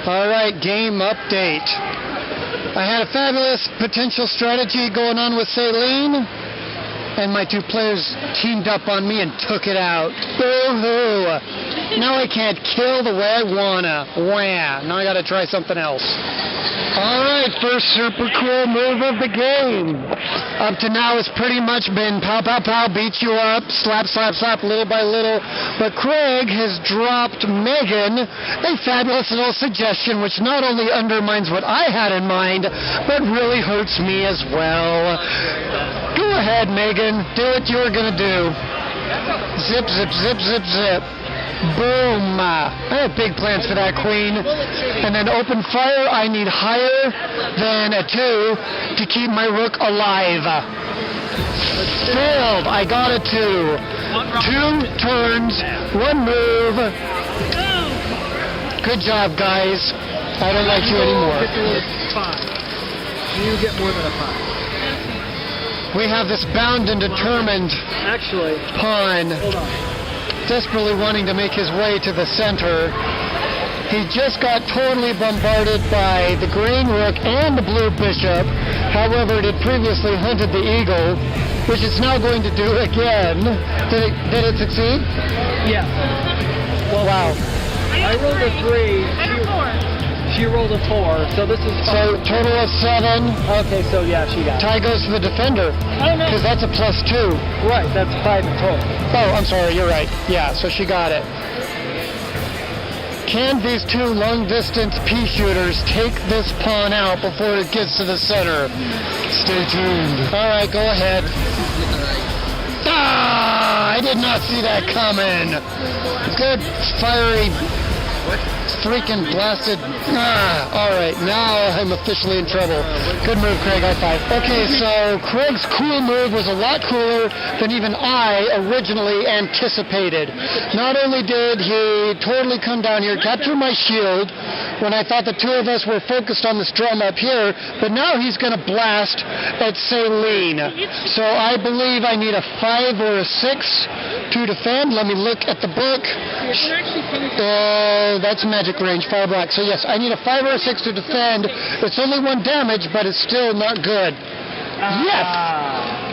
All right, game update. I had a fabulous potential strategy going on with Saline, and my two players teamed up on me and took it out. Boo-hoo! Now I can't kill the way I wanna. Wah! Now I gotta try something else. All right, first super cool move of the game. Up to now, it's pretty much been pow, pow, pow, beat you up, slap, slap, slap, little by little. But Craig has dropped Megan a fabulous little suggestion, which not only undermines what I had in mind, but really hurts me as well. Go ahead, Megan. Do what you were going to do. Zip, zip, zip, zip, zip. Boom. I have big plans for that queen. And then open fire, I need higher than a 2 to keep my rook alive. Filled. I got a 2. 2 turns, 1 move. Good job, guys. I don't like you anymore. You get more than a 5. We have this bound and determined pawn. Hold on. Desperately wanting to make his way to the center. He just got totally bombarded by the green rook and the blue bishop. However, it had previously hunted the eagle, which it's now going to do again. Did it succeed? Yeah. Well, wow. I rolled a 3. She rolled a 4, so this is 5. So total of 7. Okay, so yeah, she got it. Tie goes to the defender. Oh, no. Because that's a +2. Right, that's 5 in total. Oh, I'm sorry, you're right. Yeah, so she got it. Can these two long-distance pea shooters take this pawn out before it gets to the center? Stay tuned. All right, go ahead. Ah, I did not see that coming. Good fiery... freaking blasted. All right, now I'm officially in trouble. Good move, Craig. High five. Okay, so Craig's cool move was a lot cooler than even I originally anticipated. Not only did he totally come down here, capture my shield, when I thought the two of us were focused on this drum up here, but now he's going to blast at Saline. So I believe I need a 5 or a 6 to defend. Let me look at the book. That's magic range, fire black. So yes, I need a 5 or a 6 to defend. It's only 1 damage, but it's still not good. Yes!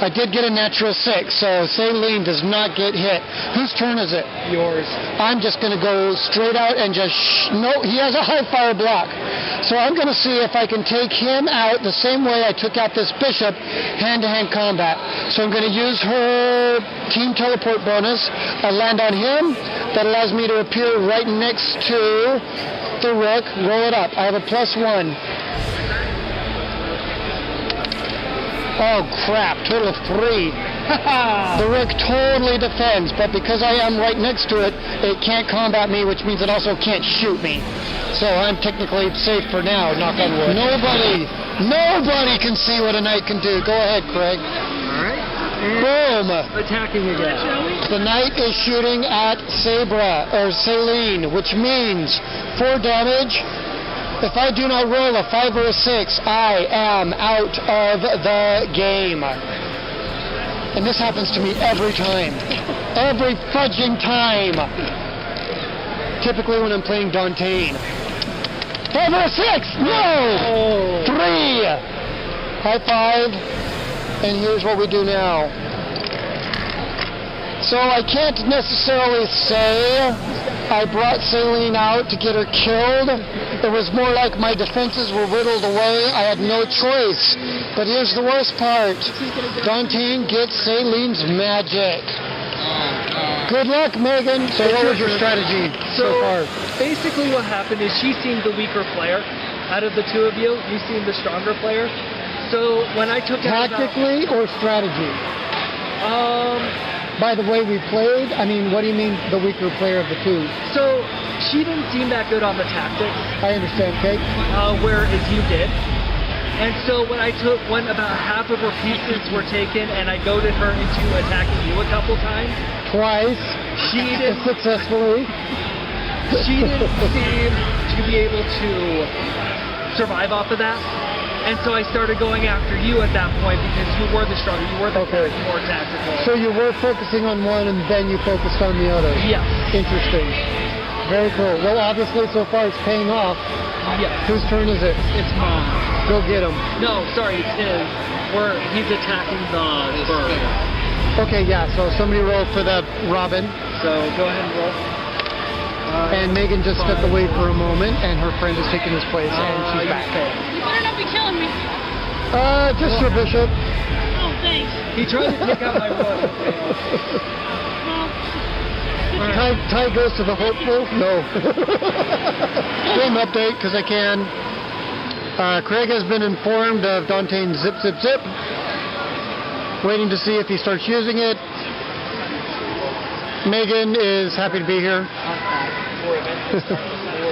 I did get a natural 6, so Saline does not get hit. Whose turn is it? Yours. I'm just going to go straight out and just... No, he has a high fire block. So I'm going to see if I can take him out the same way I took out this bishop, hand-to-hand combat. So I'm going to use her team teleport bonus. I land on him. That allows me to appear right next to the rook. Roll it up. I have a +1. Oh, crap. Total of 3. The rook totally defends, but because I am right next to it, it can't combat me, which means it also can't shoot me. So I'm technically safe for now, knock on wood. Nobody can see what a knight can do. Go ahead, Craig. All right. Boom. Attacking again. The knight is shooting at Saline, which means 4 damage. If I do not roll a 5 or a 6, I am out of the game. And this happens to me every time. Every fudging time. Typically when I'm playing Dantean. 5 or a 6! No! 3! High five. And here's what we do now. So I can't necessarily say I brought Saline out to get her killed. It was more like my defenses were whittled away. I had no choice. But here's the worst part. Dantean gets Saline's magic. Good luck, Megan. So what was your strategy so far? Basically what happened is she seemed the weaker player. Out of the two of you, you seemed the stronger player. So when I took tactically or strategy? By the way we played, I mean, what do you mean the weaker player of the two? So she didn't seem that good on the tactics. I understand, Kate. Whereas you did. And so when about half of her pieces were taken and I goaded her into attacking you a couple times. Twice. She didn't successfully. She didn't seem to be able to survive off of that. And so I started going after you at that point because you were the stronger, you were the more tactical. So you were focusing on one and then you focused on the other? Yes. Interesting. Very cool. Well, obviously so far it's paying off. Yes. Whose turn is it? It's mine. Go get him. No, sorry, it's his. He's attacking the bird. Okay, yeah, so somebody roll for the robin. So go ahead and roll. And Megan just stepped away for a moment, and her friend is taking his place, and she's back. You better not be killing me. Just your bishop. Oh, thanks. He tried to take out my rook. Well, Ty goes to the hopeful? No. Game update, because I can. Craig has been informed of Dante's zip, zip, zip. Waiting to see if he starts using it. Megan is happy to be here.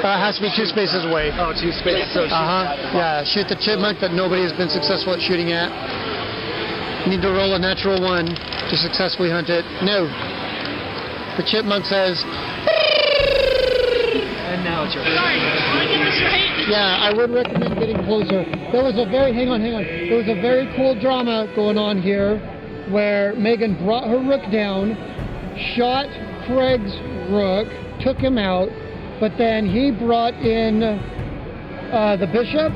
Has to be 2 spaces away. Oh, 2 spaces. So Yeah, shoot the chipmunk that nobody has been successful at shooting at. Need to roll a natural 1 to successfully hunt it. No. The chipmunk says, and now it's your turn. sorry. Am I getting this right? yeah, I would recommend getting closer. There was a very, hang on. There was a very cool drama going on here where Megan brought her rook down, shot Craig's rook, took him out, but then he brought in the bishop,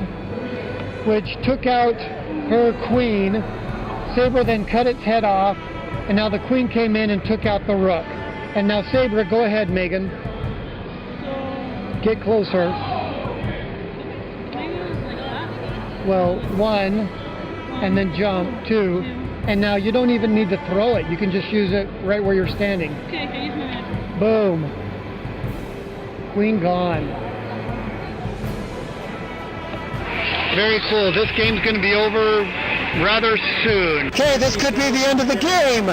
which took out her queen. Saber then cut its head off, and now the queen came in and took out the rook. And now Saber, go ahead, Megan. Get closer. Maybe it was like that. Well, 1, and then jump, 2, and now you don't even need to throw it. You can just use it right where you're standing. Okay, I use my magic. Boom. Queen gone. Very cool. This game's going to be over rather soon. Okay, this could be the end of the game.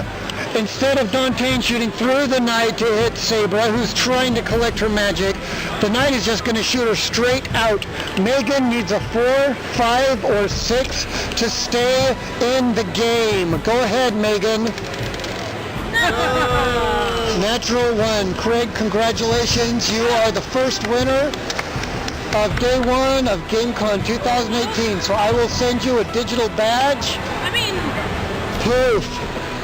Instead of Dante shooting through the knight to hit Sabra, who's trying to collect her magic, the knight is just going to shoot her straight out. Megan needs a 4, 5, or 6 to stay in the game. Go ahead, Megan. Natural 1. Craig, congratulations. You are the first winner of day 1 of GamingCon 2018. So I will send you a digital badge. I mean, Proof.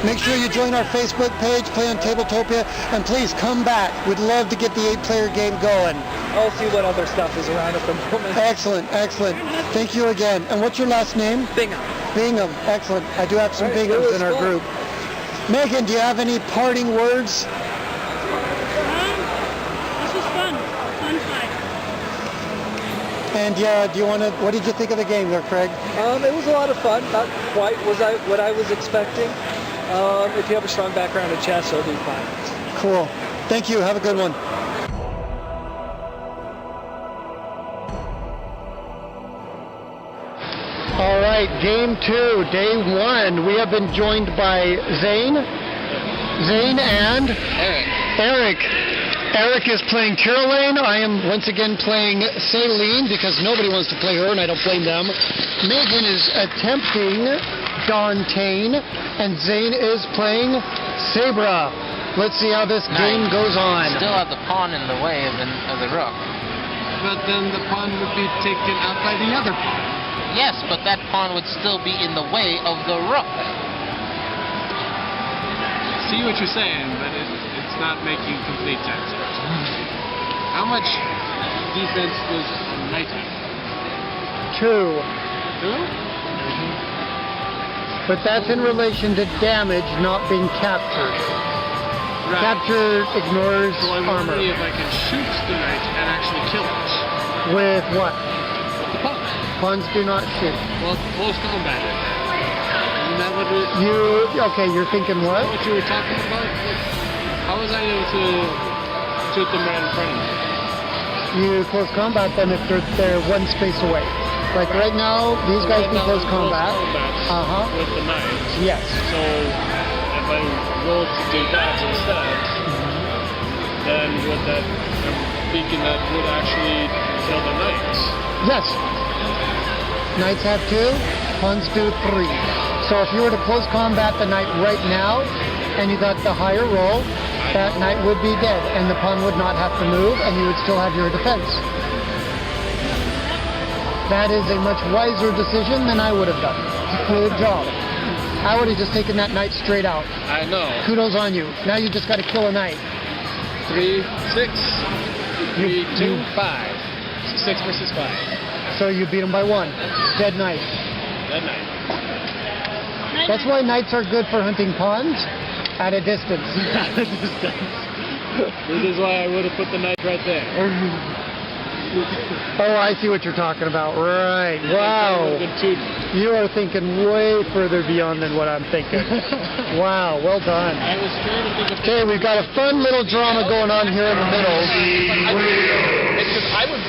Make sure you join our Facebook page, Play on Tabletopia, and please come back. We'd love to get the 8-player game going. I'll see what other stuff is around at the moment. Excellent, excellent. Thank you again. And what's your last name? Bingham. Bingham. Excellent. I do have some All right, Binghams it was in our fun. group. Megan, do you have any parting words? this was fun. Fun fight. And do you want to? What did you think of the game there, Craig? It was a lot of fun. Not quite what I was expecting. If you have a strong background in chess, it'll be fine. Cool. Thank you. Have a good one. All right, game 2, day 1. We have been joined by Zane and Eric. Eric is playing Caroline. I am once again playing Celine because nobody wants to play her, and I don't blame them. Megan is attempting Dantain, and Zane is playing Sabra. Let's see how this game goes on. Still have the pawn in the way of the rook. But then the pawn would be taken out by the other pawn. Yes, but that pawn would still be in the way of the rook. See what you're saying, but it's not making complete sense. How much defense does a knight have? 2. 2? But that's in relation to damage not being captured. Right. Capture ignores So I'm armor. wondering if I can shoot the knight and actually kill it. With what? The pawn. Pawns do not shoot. Well, close combat. Isn't that what You're thinking what? what you were talking about? How was I able to shoot them right in front of me? You close combat them if they're 1 space away. Like right now, these guys can close combat. With the knight. Yes. So if I roll to do that instead, then would that? I'm thinking that would actually kill the knights. Yes. Knights have 2, pawns do 3. So if you were to close combat the knight right now, and you got the higher roll, that knight would be dead, and the pawn would not have to move, and you would still have your defense. That is a much wiser decision than I would have done. Good job. I would have just taken that knight straight out. I know. Kudos on you. Now you just got to kill a knight. 3, 6, 3, 2, 5. 6 versus 5. So you beat him by 1. Dead knight. That night. That's why knights are good for hunting pawns at a distance. This is why I would have put the knight right there. Oh, I see what you're talking about. Right. Wow. You are thinking way further beyond than what I'm thinking. Wow. Well done. I was trying to think of. Okay, we've got a fun little drama going on here in the middle. Because I would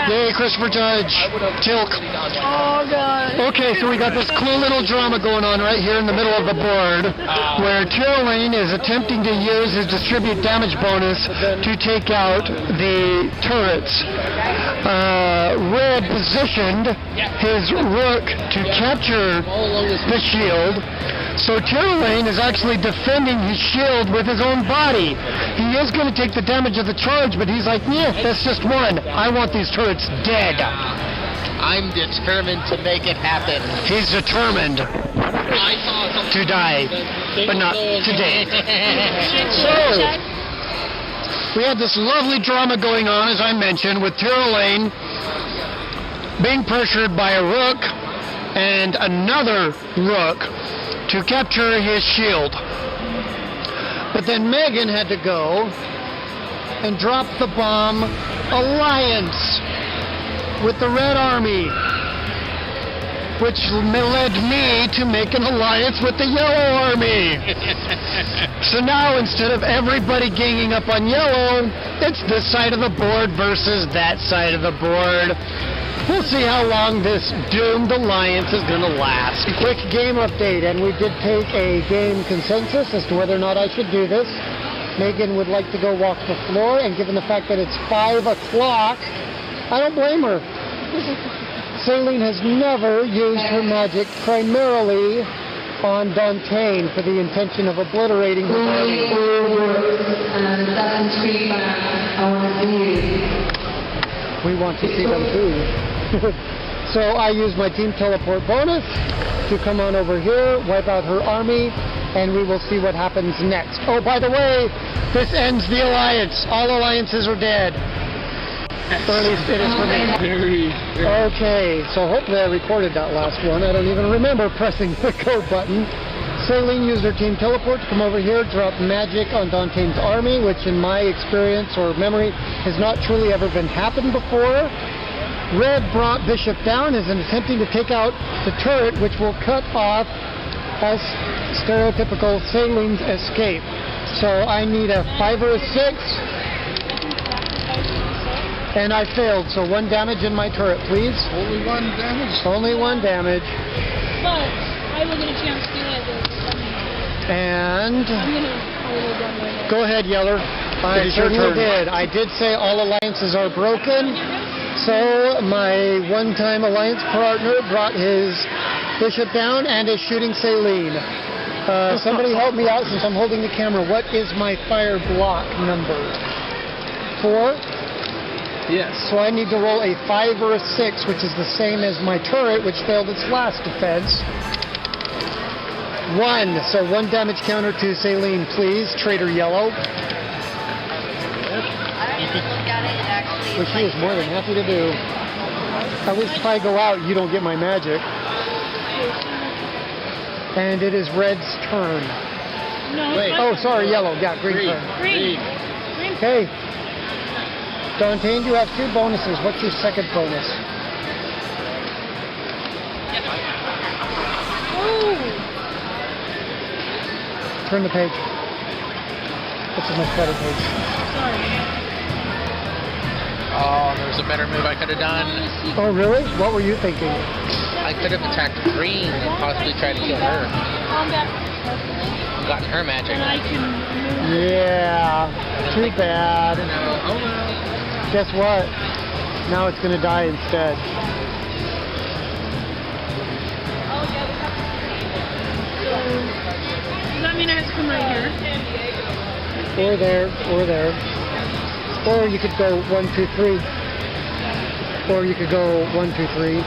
Yay, Christopher Judge. Tilk. Oh, God. Okay, so we got this cool little drama going on right here in the middle of the board where Tyrrellane is attempting to use his distribute damage bonus to take out the turrets. Red positioned his rook to capture the shield. So Tyrrellane is actually defending his shield with his own body. He is going to take the damage of the charge, but he's like, yeah, that's just one. I want these turrets dead. I'm determined to make it happen. He's determined to die, but not today. So, we had this lovely drama going on, as I mentioned, with Tyrrellane being pressured by a rook and another rook to capture his shield. But then Megan had to go and drop the bomb alliance with the Red Army, which led me to make an alliance with the Yellow Army. So now instead of everybody ganging up on Yellow, it's this side of the board versus that side of the board. We'll see how long this doomed alliance is going to last. Quick game update, and we did take a game consensus as to whether or not I should do this. Megan would like to go walk the floor, and given the fact that it's 5 o'clock, I don't blame her. Saline has never used her magic primarily on Dantain for the intention of obliterating his army. We want to see them too. So I use my team teleport bonus to come on over here, wipe out her army, and we will see what happens next. Oh, by the way, this ends the alliance. All alliances are dead. Or at least it is for me. Okay, so hopefully I recorded that last one. I don't even remember pressing the go button. Saline used her team teleport to come over here, drop magic on Dantain's army, which in my experience or memory has not truly ever been happened before. Red brought Bishop down as an attempting to take out the turret, which will cut off as stereotypical Saline's escape. So I need a 5 or a 6. And I failed, so 1 damage in my turret, please. Only 1 damage? Only 1 damage. But I will get a chance to do it. And I'm going to hold it down right now. go ahead, Yeller. I certainly did. I did say all alliances are broken. So my one-time alliance partner brought his bishop down and is shooting Saline. Somebody help me out since I'm holding the camera. What is my fire block number? 4? Yes. So I need to roll a 5 or a 6, which is the same as my turret, which failed its last defense. 1. So 1 damage counter to Saline, please. Traitor Yellow. Which he is more than happy to do. At least if I go out, you don't get my magic. And it is Red's turn. No, Wait. it's Oh, sorry, Yellow. Yeah, green turn. green. Okay. Dantain, you have 2 bonuses. What's your second bonus? Oh, Turn the page. That's a much better page. sorry. Oh, there was a better move I could have done. Oh, really? What were you thinking? I could have attacked green and possibly tried to kill her. Combat Gotten her magic. and I can move. Yeah. Too bad. Oh, well. Guess what? Now it's going to die instead. Does that mean I have to come right here? Or there, or there. Or you could go 1, 2, 3. Or you could go 1, 2, 3.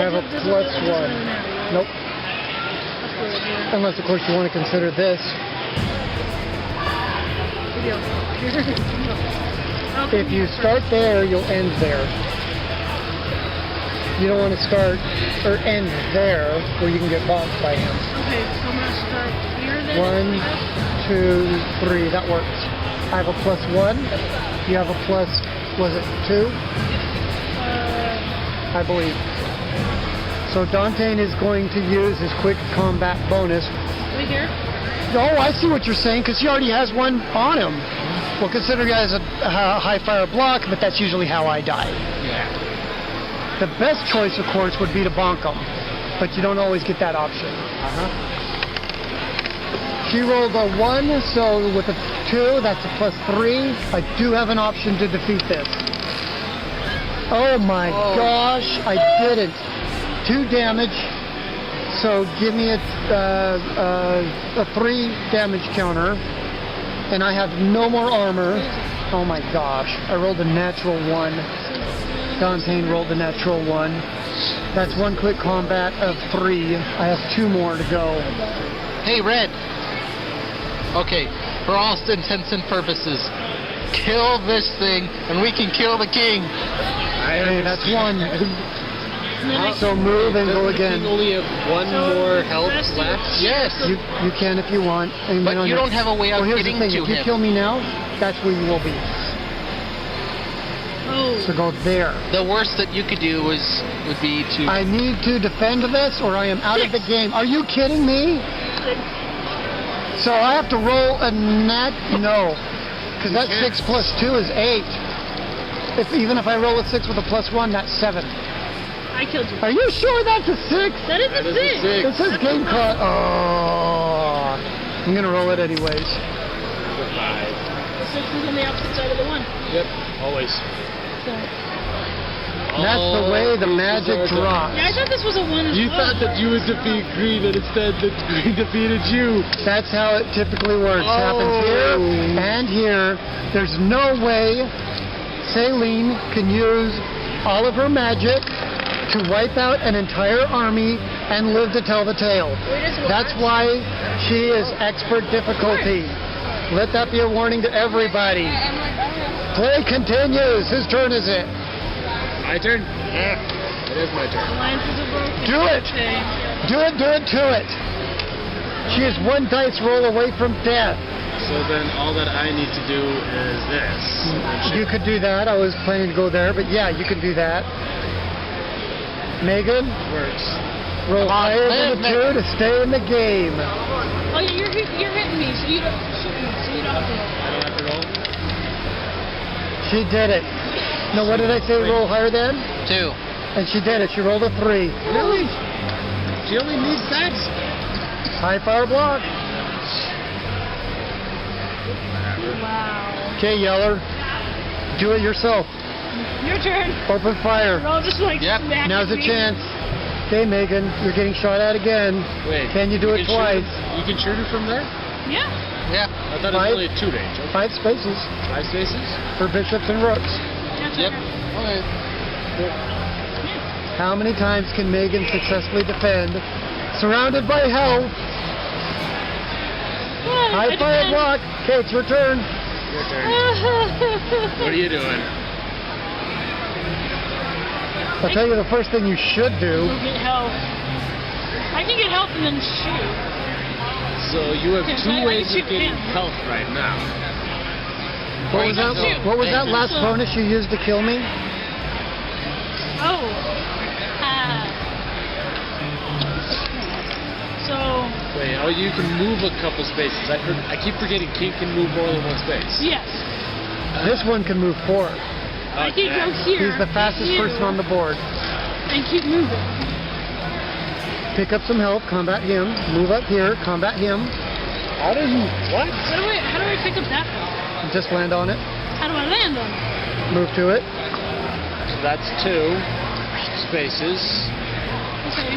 have a plus 1. Nope. Unless, of course, you want to consider this. If you start there, you'll end there. You don't want to start or end there where you can get bonked by him. Okay, so I'm gonna start here then. 1, 2, 3. That works. I have a plus 1. You have a plus, was it 2? I believe. So Dante is going to use his quick combat bonus. Right here. Oh, I see what you're saying, because he already has one on him. Well, consider he has a high fire block, but that's usually how I die. Yeah. The best choice, of course, would be to bonk him, but you don't always get that option. She rolled a 1, so with a 2, that's a plus 3. I do have an option to defeat this. Oh my gosh, I didn't. 2 damage, so give me a 3 damage counter, and I have no more armor. Oh my gosh, I rolled a natural 1. Dante rolled a natural 1. That's 1 quick combat of 3. I have 2 more to go. Hey, Red. Okay, for all intents and purposes, kill this thing, and we can kill the king. Hey, that's 1. So move and go again. You only have 1 more health left. Yes. You can if you want. And But you don't have a way of here's getting the thing. to If you him. kill me now, that's where you will be. Oh. So go there. The worst that you could do would be to... I need to defend this or I am out of the game. Are you kidding me? So I have to roll a nat? No. Because that 6 plus 2 is 8. Even if I roll a 6 with a plus 1, that's 7. I killed you. Are you sure that's a 6? That is a 6. It says game caught. Oh. I'm going to roll it anyways. The 6 is on the opposite side of the 1. Yep, always. So. That's the way the magic drops. Yeah, I thought this was a 1 as You well. thought that you would defeat green, and instead that green defeated you. That's how it typically works. Happens here and here. There's no way Celine can use all of her magic to wipe out an entire army and live to tell the tale. That's why she is expert difficulty. Let that be a warning to everybody. Play continues. Whose turn is it? My turn? Yeah, it is my turn. Alliances are broken. Do it! Okay. Do it to it! She is 1 dice roll away from death. So then all that I need to do is this. You could do that. I was planning to go there, but yeah, you could do that. Megan, Works. roll Come on, higher than a Megan. 2 to stay in the game. Oh, you're hitting me, so you don't shoot me, so you don't have to. I don't have to roll? She did it. No, what did I say? Roll higher than? 2. And she did it. She rolled a 3. Really? She only needs that? High fire block. Wow. Okay, Yeller. Do it yourself. Your turn. Open fire. You're all just like Yep. smacking Now's the me. chance. Okay, Megan, you're getting shot at again. Wait. Can you do it can twice? You can shoot it from there? Yeah. Yeah. I thought it was Five. only a 2 range. 5 spaces 5 spaces? for bishops and rooks. That's Yep. okay. Okay. How many times can Megan successfully defend? Surrounded by hell. What? High fire block. Okay, it's your turn. Your turn. What are you doing? I'll tell you the first thing you should do. Go get health. I can get health and then shoot. So you have Okay, 2 I ways shoot of getting him. health right now. What was Shoot. that? What was that last So- bonus you used to kill me? Oh. Ah. So, Wait, oh, you can move a couple spaces. I keep forgetting King can move more than 1 space. yes. This one can move 4. I can go here. He's the fastest here, person on the board. And keep moving. Pick up some health, combat him. Move up here, combat him. How do you... What? How do I pick up that health? Just land on it. How do I land on it? Move to it. So that's 2 spaces. Okay.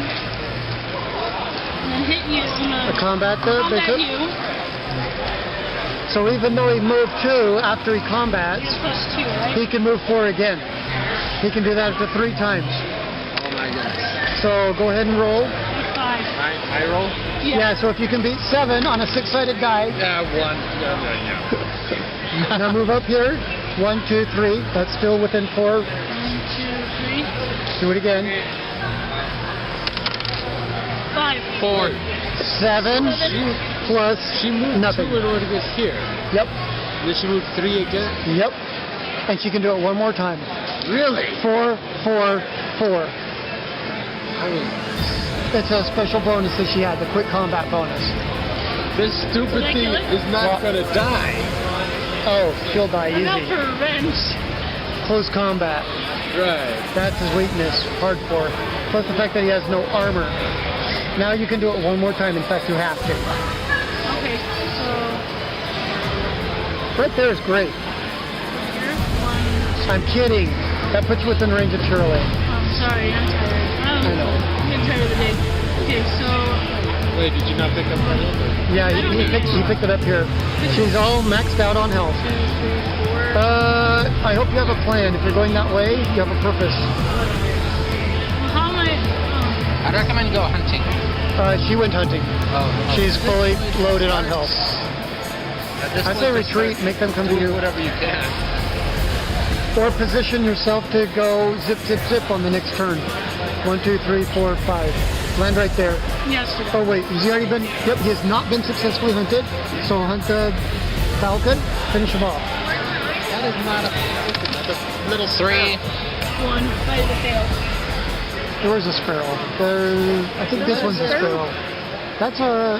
And then hit you. A combat the Combat bishop. you. So even though he moved 2 after he combats, He's +2, right? he can move 4 again. He can do that up to 3 times. Oh my goodness. So go ahead and roll. 5. I roll? Yeah, so if you can beat 7 on a 6-sided die, Yeah, 1. Yeah. now move up here. 1, 2, 3. That's still within 4. 1, 2, 3. Do it again. 5. 4. 7 plus She moved nothing. 2 in order to get here. Yep. Then she moved 3 again? Yep. And she can do it one more time. Really? 4, 4, 4. It's a special bonus that she had, the quick combat bonus. This stupid Did I thing kill it? is not gonna die. Oh, she'll die I'm out easy. for revenge. Close combat. Right. That's his weakness. Hardcore. Plus the fact that he has no armor. Now you can do it one more time. In fact, you have to. Okay, so Right there is great. here, 1. I'm kidding. That puts you within range of Shirley. I'm sorry, I'm tired. I know. I'm getting tired of the day. Okay, so Wait, did you not pick up my number? Yeah, he picked it up here. She's all maxed out on health. 2, 3, 4. I hope you have a plan. If you're going that way, you have a purpose. How am I? I recommend go hunting. She went hunting. She's fully loaded on health. I say retreat, make them come to you. Whatever you can. Or position yourself to go zip, zip, zip on the next turn. 1, 2, 3, 4, 5. Land right there. Yes. Oh wait, has he already been? Yep, he has not been successfully hunted. So hunt the falcon, finish him off. That is not a little 3. 1 by the tail. Where's a sparrow? I think this one's a sparrow.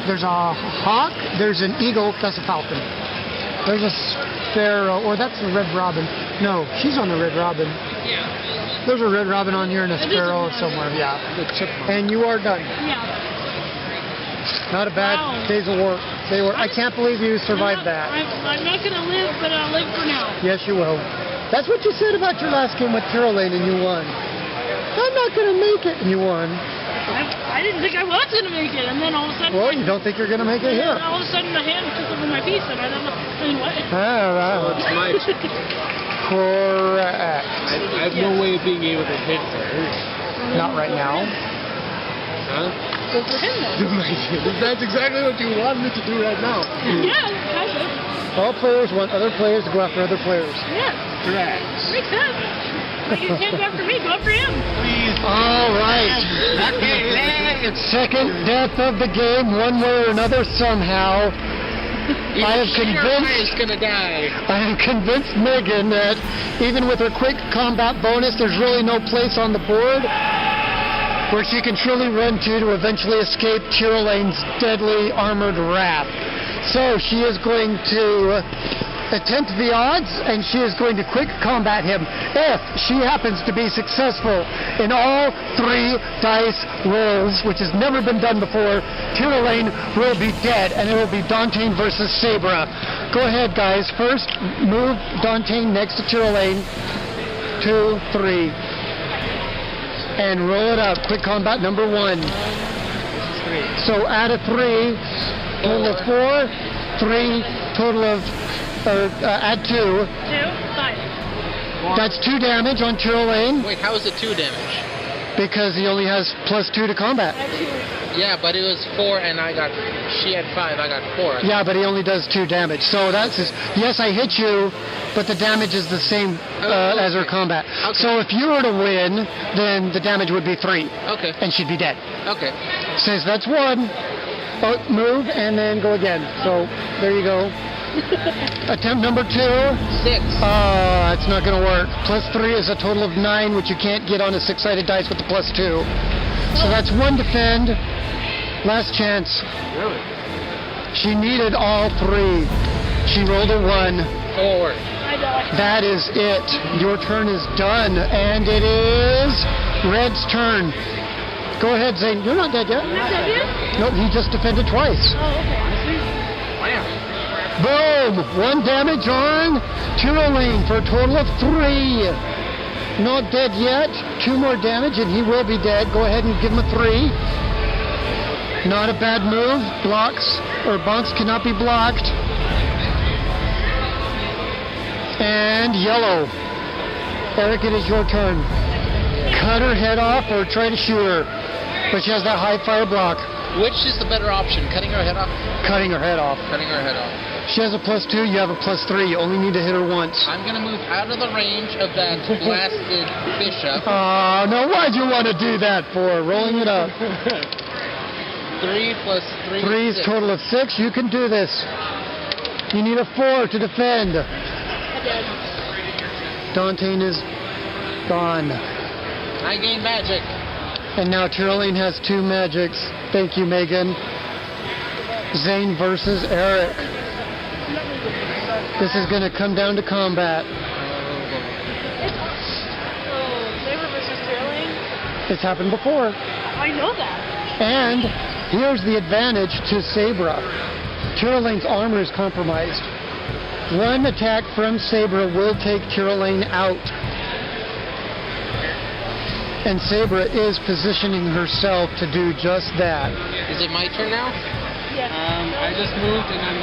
There's a hawk, there's an eagle, that's a falcon. There's a sparrow, or that's a red robin. No, she's on the red robin. Yeah. There's a red robin on here and a It is a sparrow red somewhere, yeah. The chipmunk. And you are done. Yeah. Not a bad Wow. day's of work. I can't believe you survived that. I'm not gonna live, but I'll live for now. Yes, you will. That's what you said about your last game with Caroline and you won. I'm not going to make it and you won. I didn't think I was gonna make it, and then all of a sudden. Well, you don't think you're going to make it here. All of a sudden, the hand took over my piece, and I don't know. I mean, what? Ah, It's my correct. I have no way of being able to hit her. Not right now. Huh? Go for him then. That's exactly what you want me to do right now. Yeah, kind of. All players want other players to go after other players. Yeah, Correct. makes sense. Like you can't go after me, go after him. All right. Second death of the game, one way or another, somehow. I have convinced gonna die. I have convinced Megan that even with her quick combat bonus, there's really no place on the board where she can truly run to eventually escape Tyrolane's deadly armored wrath. So she is going to attempt the odds, and she is going to quick combat him. If she happens to be successful in all 3 dice rolls, which has never been done before, Tyrolane will be dead, and it will be Dantane versus Sabra. Go ahead, guys. First, move Dantane next to Tyrolane. 2, 3. And roll it up. Quick combat number 1. So add a 3. Total of 4. 3. Total of... add 2. 2, 5. That's 2 damage on Tyrolane Wait, how is it 2 damage? because he only has +2 to combat. I have 2. Yeah, but it was 4 and she had 5, I got 4. Yeah, but he only does 2 damage. So that's his, yes, I hit you, but the damage is the same as her combat. Okay. So if you were to win, then the damage would be 3, Okay, and she'd be dead. okay. Says that's 1. Oh, move and then go again. So there you go. Attempt number 2. 6. It's not going to work. +3 is a total of 9, which you can't get on a 6-sided dice with the +2. So that's 1 defend. Last chance. Really? She needed all 3. She rolled a 1. 4. I die. That is it. Your turn is done, and it is Red's turn. Go ahead, Zane. You're not dead yet. Is that it? Nope, he just defended twice. Oh, okay. Boom! 1 damage on Tyrolane for a total of 3. Not dead yet. 2 more damage, and he will be dead. Go ahead and give him a 3. Not a bad move. Blocks or bonks cannot be blocked. And yellow. Eric, it is your turn. Cut her head off or try to shoot her. But she has that high fire block. Which is the better option? Cutting her head off? Cutting her head off. Cutting her head off. She has a +2, you have a +3. You only need to hit her once. I'm going to move out of the range of that blasted bishop. Oh, no, why'd you want to do that for? Rolling it up. 3 plus 3 3 is total of 6. You can do this. You need a 4 to defend. Dante is gone. I gain magic. And now Tyroline has 2 magics. Thank you, Megan. Zane versus Eric. This is going to come down to combat. Saber versus Tyroline? It's happened before. I know that. And here's the advantage to Sabra. Tyroline's armor is compromised. One attack from Sabra will take Tyroline out. And Sabra is positioning herself to do just that. Is it my turn now? Yes. I just moved and I'm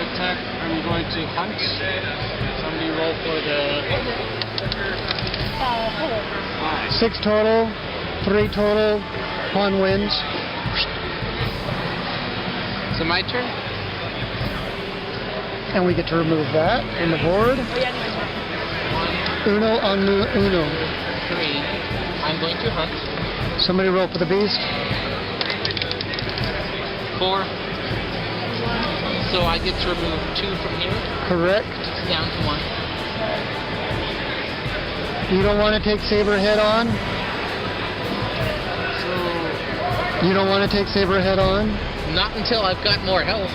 going to hunt. Somebody roll for the... Hold on. 6 total, 3 total, Pawn wins. Is it my turn? And we get to remove that from the board. Oh, yeah, no, Uno on uno. 3. I'm going to hunt. Somebody roll for the beast. 4. So I get to remove 2 from here. Correct. Down to 1. You don't want to take Saber head on? You don't want to take Saber head on? Not until I've got more health.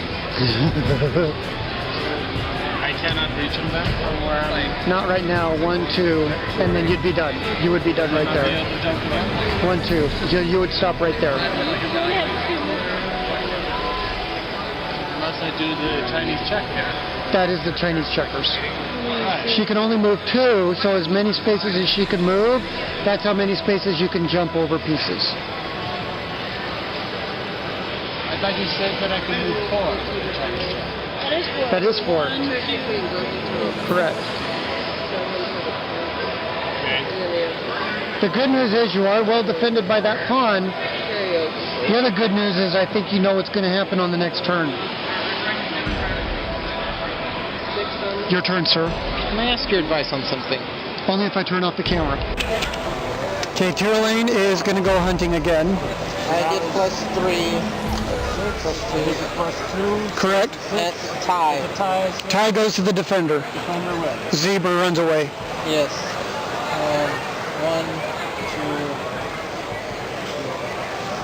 I cannot reach him then from where I'm... Not right now. 1, 2, and then you'd be done. You would be done right Not be there. able to jump again? 1, 2. You would stop right there. Unless I do the Chinese check here. That is the Chinese checkers. Right. She can only move 2, so as many spaces as she can move, that's how many spaces you can jump over pieces. I thought you said that I could move 4 for the Chinese check. That is 4. Correct. Okay. The good news is you are well defended by that pawn. The other good news is I think you know what's going to happen on the next turn. Your turn, sir. Can I ask your advice on something? Only if I turn off the camera. Okay, Tyroline is going to go hunting again. I get +3. +2. Correct. At tie. Tie goes to the defender. Zebra runs away. Yes.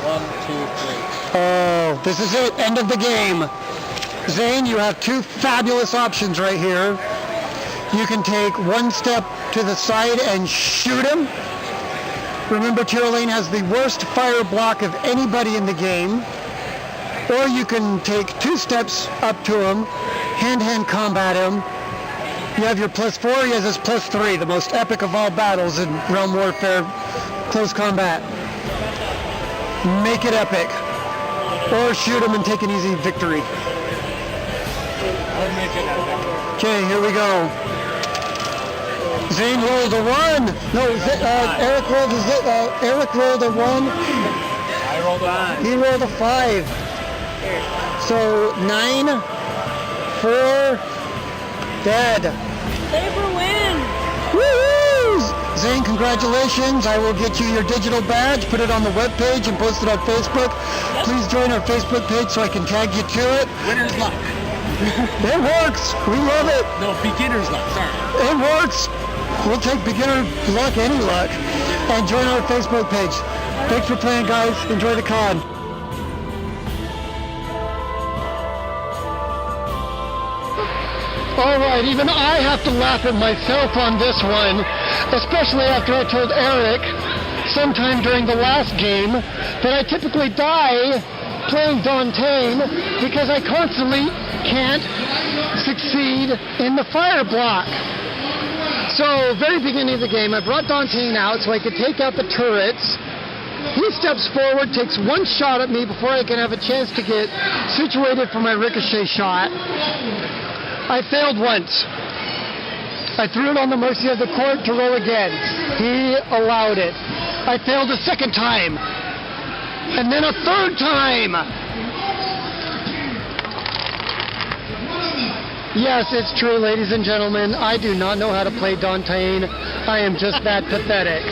1, 2, 3. Oh, this is it. End of the game. Zane, you have 2 fabulous options right here. You can take 1 step to the side and shoot him. Remember, Tyroline has the worst fire block of anybody in the game. Or you can take 2 steps up to him, hand-to-hand combat him. You have your +4, he has his +3, the most epic of all battles in Realm Warfare close combat. Make it epic. Or shoot him and take an easy victory. Okay, here we go. Zane rolled a 1. No, Eric rolled a 1. I rolled a 5. He rolled a 5. So 9, 4, dead. Saber win! Woo! Zane, congratulations. I will get you your digital badge, put it on the webpage, and post it on Facebook. Please join our Facebook page so I can tag you to it. Winner's luck. It works. We love it. No, beginner's luck, sorry. It works. We'll take beginner luck, any luck. And join our Facebook page. Thanks for playing, guys. Enjoy the con. All right, even I have to laugh at myself on this one, especially after I told Eric sometime during the last game that I typically die playing Dante because I constantly can't succeed in the fire block. So, very beginning of the game, I brought Dante out so I could take out the turrets. He steps forward, takes 1 shot at me before I can have a chance to get situated for my ricochet shot. I failed once. I threw it on the mercy of the court to roll again. He allowed it. I failed a second time. and then a third time. Yes, it's true, ladies and gentlemen. I do not know how to play Dantean. I am just that pathetic.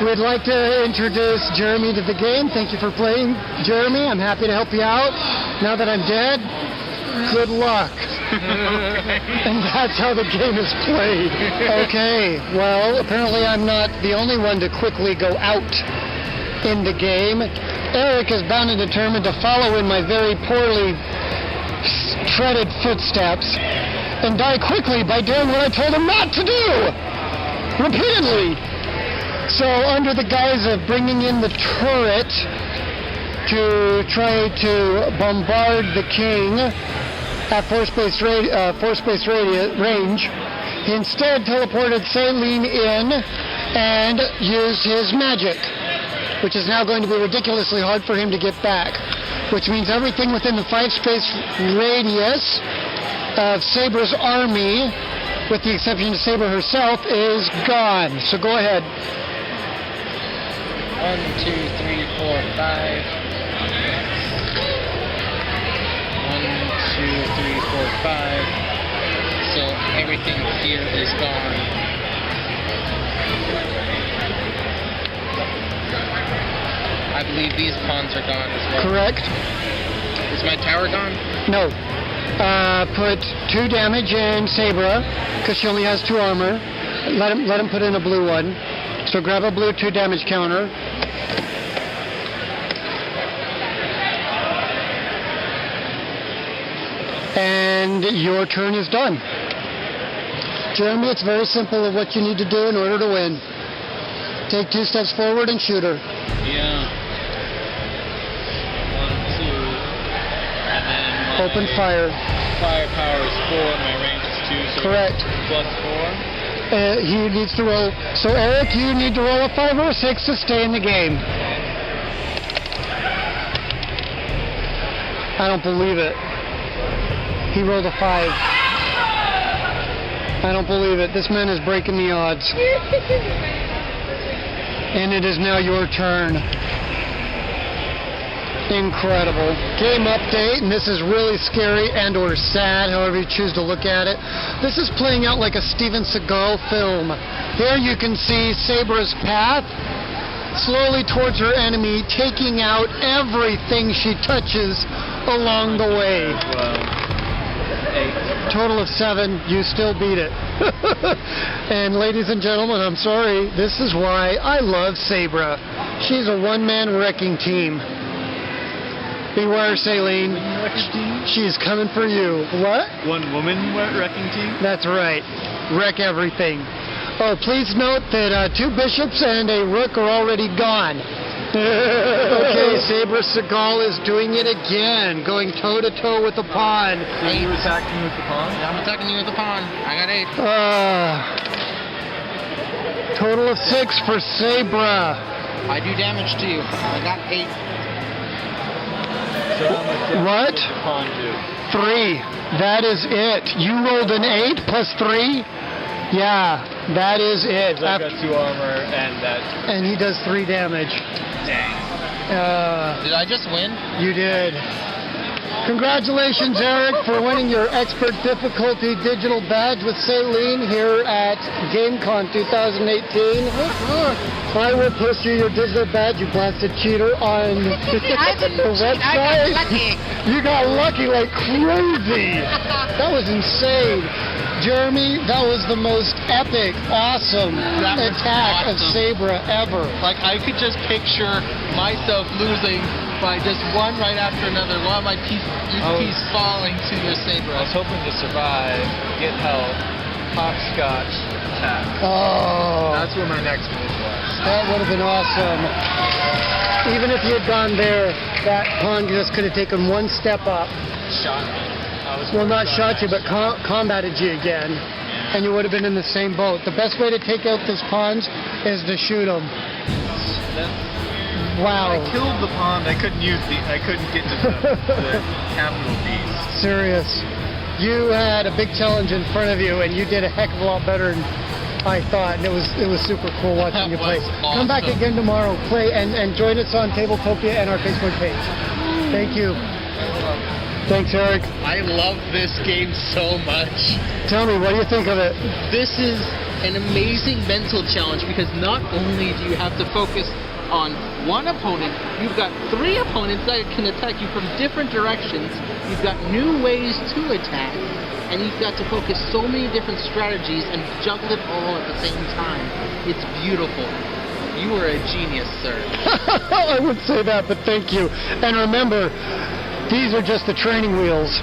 We'd like to introduce Jeremy to the game. Thank you for playing, Jeremy. I'm happy to help you out. Now that I'm dead, good luck. And that's how the game is played. Okay, well, apparently I'm not the only one to quickly go out in the game. Eric is bound and determined to follow in my very poorly treaded footsteps and die quickly by doing what I told him not to do repeatedly. So under the guise of bringing in the turret to try to bombard the king at force space range, he instead teleported Saline in and used his magic, which is now going to be ridiculously hard for him to get back, which means everything within the 5-space radius of Sabra's army, with the exception of Sabra herself, is gone. So go ahead. 1, 2, 3, 4, 5. 1, 2, 3, 4, 5. So everything here is gone. I believe these pawns are gone as well. Correct. Is my tower gone? No. Put 2 damage in Sabra, because she only has 2 armor. Let him put in a blue one. So grab a blue 2 damage counter. And your turn is done. Jeremy, it's very simple of what you need to do in order to win. Take 2 steps forward and shoot her. Yeah. 1, 2. And then my Open fire. firepower is 4, my range is 2, so Correct. plus 4. He needs to roll. So Eric, you need to roll a 5 or a 6 to stay in the game. I don't believe it. He rolled a 5. I don't believe it. This man is breaking the odds. And it is now your turn. Incredible. Game update, and this is really scary and or sad, however you choose to look at it. This is playing out like a Steven Seagal film. Here you can see Sabra's path slowly towards her enemy, taking out everything she touches along the way. Total of 7, you still beat it. And ladies and gentlemen, I'm sorry, this is why I love Sabra. She's a one-man wrecking team. Beware, Saline. She's coming for you. What? One woman wrecking team? That's right. Wreck everything. Oh, please note that 2 bishops and a rook are already gone. Okay, Sabra Seagal is doing it again, going toe-to-toe with the pawn. So you attacked me with the pawn? I'm attacking you with the pawn. I got 8. Total of 6 for Sabra. I do damage to you. I got 8. So how much damage What? does the pawn do? 3. That is it. You rolled an 8 plus 3? Yeah, that is it. I've got 2 armor and that. And he does 3 damage. Dang. Did I just win? You did. Congratulations, Eric, for winning your expert difficulty digital badge with Saline here at GamingCon 2018. I will post you your digital badge, you blasted cheater, on the website. I got lucky. You got lucky like crazy. That was insane. Jeremy, that was the most epic, awesome attack of Sabra ever. Like, I could just picture myself losing by just one right after another, one of my piece falling to your Sabra. I was hoping to survive, get help, hopscotch, attack. Oh, That's where my next move was. that would have been awesome. Even if you had gone there, that pawn just could have taken 1 step up. Shot me. Well, not shot you, but combated you again. And you would have been in the same boat. The best way to take out those pawns is to shoot them. Wow. I killed the pawn. I couldn't get to the capital piece. Serious. You had a big challenge in front of you, and you did a heck of a lot better than I thought, and it was super cool watching you play. was Come back awesome. again tomorrow, play, and join us on Tabletopia and our Facebook page. Thank you. Thanks, Eric. I love this game so much. Tell me, what do you think of it? This is an amazing mental challenge because not only do you have to focus on one opponent, you've got 3 opponents that can attack you from different directions. You've got new ways to attack, and you've got to focus so many different strategies and juggle it all at the same time. It's beautiful. You are a genius, sir. I would say that, but thank you. And remember, these are just the training wheels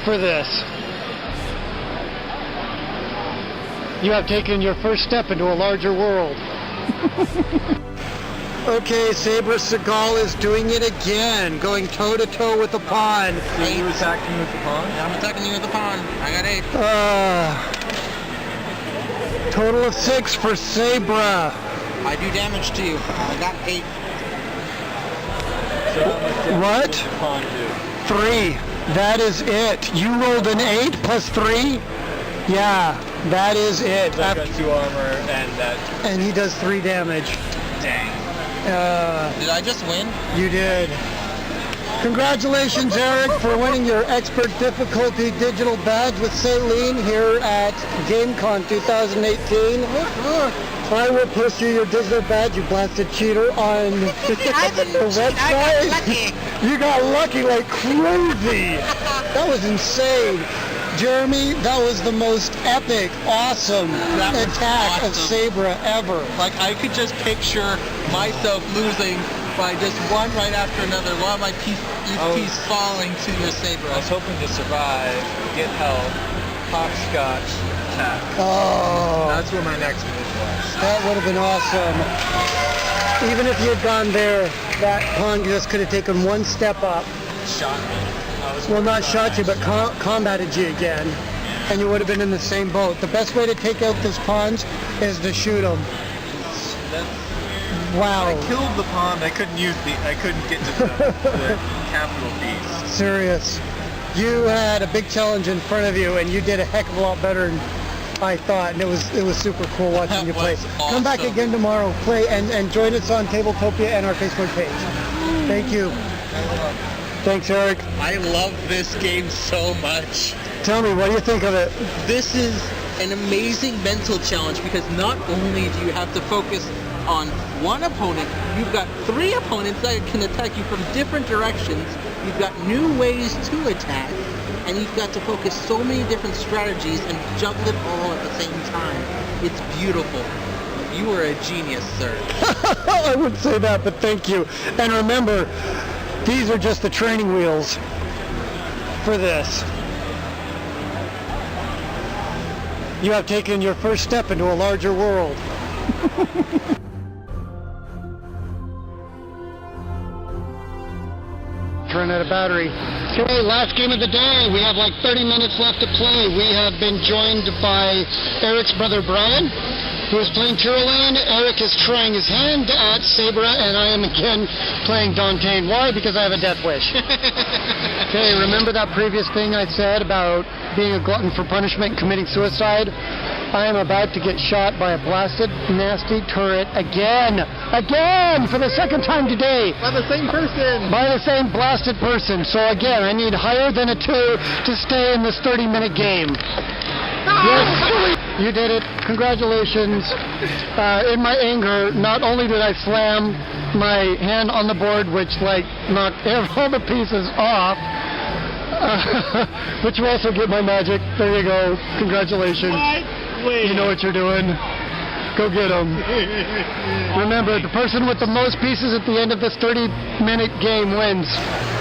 for this. You have taken your first step into a larger world. Okay, Sabre Seagal is doing it again, going toe-to-toe with the pawn. Are you attacking with the pawn? I'm attacking you with the pawn. I got 8. Total of 6 for Sabre. I do damage to you. I got 8. So how much damage What? does the pawn do? 3. That is it. You rolled an 8 plus 3? Yeah, that is it. I got 2 armor and that. And he does 3 damage. Dang. Did I just win? You did. Congratulations, Eric, for winning your expert difficulty digital badge with Saline here at GamingCon 2018. I will post you your digital badge, you blasted cheater, on the website. You got lucky like crazy. That was insane. Jeremy, that was the most epic, awesome attack of Sabre ever. Like, I could just picture myself losing by just one right after another, while my each piece falling to your Sabre. I was hoping to survive, get help, hopscotch, attack. Oh, That's where my next move was. that would have been awesome. Even if you had gone there, that pawn just could have taken one step up. Shot me. I was Well, not shot you, but combated you again. And you would have been in the same boat. The best way to take out those pawns is to shoot them. Wow. I killed the pawn. I couldn't get to the capital piece. Serious. You had a big challenge in front of you, and you did a heck of a lot better than I thought. And it was super cool watching you play. was Come back awesome. again tomorrow, play, and join us on Tabletopia and our Facebook page. Thank you. Thanks, Eric. I love this game so much. Tell me, what do you think of it? This is an amazing mental challenge because not only do you have to focus on one opponent, you've got 3 opponents that can attack you from different directions. You've got new ways to attack, and you've got to focus so many different strategies and juggle it all at the same time. It's beautiful. You are a genius, sir. I would say that, but thank you. And remember, these are just the training wheels for this. You have taken your first step into a larger world. Run out of battery. Okay, last game of the day. We have like 30 minutes left to play. We have been joined by Eric's brother Brian, who is playing Tyrolean. Eric is trying his hand at Sabre, and I am again playing Dantean. Why? Because I have a death wish. Okay, remember that previous thing I said about being a glutton for punishment and committing suicide? I am about to get shot by a blasted, nasty turret again! Again! For the second time today! By the same person. By the same blasted person. So again, I need higher than a 2 to stay in this 30-minute game. Yes, you did it. Congratulations. In my anger, not only did I slam my hand on the board, which like knocked all the pieces off, but you also get my magic. There you go. Congratulations. Wait. You know what you're doing. Go get them. Remember, the person with the most pieces at the end of this 30-minute game wins.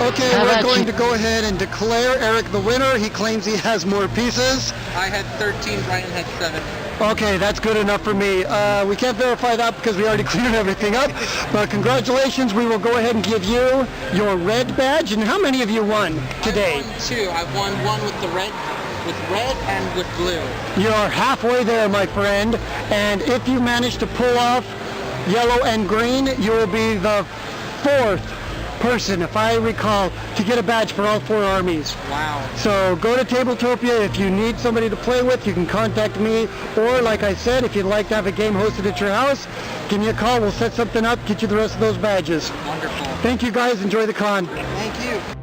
Okay, we're going to go ahead and declare Eric the winner. He claims he has more pieces. I had 13, Brian had 7. Okay, that's good enough for me. We can't verify that because we already cleared everything up. But congratulations, we will go ahead and give you your red badge. And how many of you won today? I won 2. I won 1 with the red and with blue. You're halfway there, my friend. And if you manage to pull off yellow and green, you will be the 4th person, if I recall, to get a badge for all 4 armies. Wow. So go to Tabletopia. If you need somebody to play with, you can contact me. Or like I said, if you'd like to have a game hosted at your house, give me a call. We'll set something up, get you the rest of those badges. Wonderful. Thank you guys. Enjoy the con. Thank you.